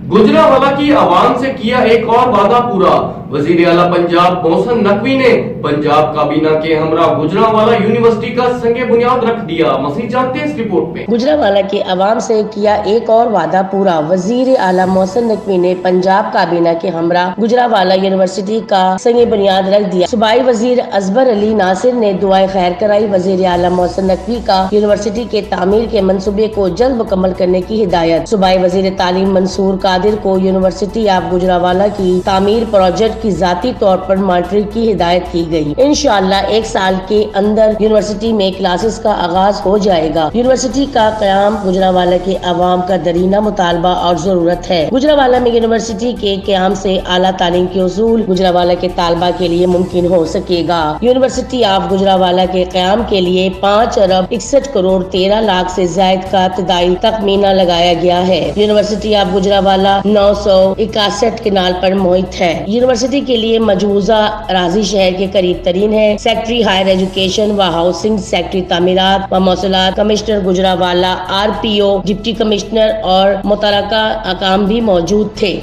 गुजरांवाला की आवाम से किया एक और वादा पूरा। वजीर आला पंजाब मोहसिन नकवी ने पंजाब काबीना के हमरा गुजरांवाला यूनिवर्सिटी का संगे बुनियाद रख दिया। मज़ीद जानते हैं इस रिपोर्ट में। गुजरांवाला की आवाम से किया एक और वादा पूरा। वजीर आला मोहसिन नकवी ने पंजाब काबीना के हमरा गुजरांवाला यूनिवर्सिटी का संगे बुनियाद रख दिया। सूबाई वजीर असगर अली नासिर ने दुआए खैर कराई। वजीर आला मोहसिन नकवी का यूनिवर्सिटी के तामीर के मंसूबे को जल्द मुकम्मल करने की हिदायत। सूबाई वजीर तालीम मंसूर कादिर को यूनिवर्सिटी ऑफ गुजरांवाला की तामीर प्रोजेक्ट की जाती तौर पर मॉनिटरिंग की हिदायत की गई। इंशाअल्लाह 1 साल के अंदर यूनिवर्सिटी में क्लासेस का आगाज हो जाएगा। यूनिवर्सिटी का क़याम गुजरांवाला के अवाम का दरीना मुतालबा और जरूरत है। गुजरांवाला में यूनिवर्सिटी के क़याम से आला तालीम के उसूल गुजरांवाला के तालबा के लिए मुमकिन हो सकेगा। यूनिवर्सिटी ऑफ गुजरांवाला के क़याम के लिए 5 अरब 61 करोड़ 13 लाख से ज्यादा का इब्तदाई तखमीना लगाया गया है। यूनिवर्सिटी ऑफ गुजरांवाला 961 किनाल पर मोहित है। यूनिवर्सिटी के लिए मजबूजा राजी शहर के करीब तरीन है। सेक्रेटरी हायर एजुकेशन व हाउसिंग, सेक्रेटरी तामीरात व मौसूलात, commissioner Gujranwala, RPO, deputy commissioner और मुतलका अकाम भी मौजूद थे।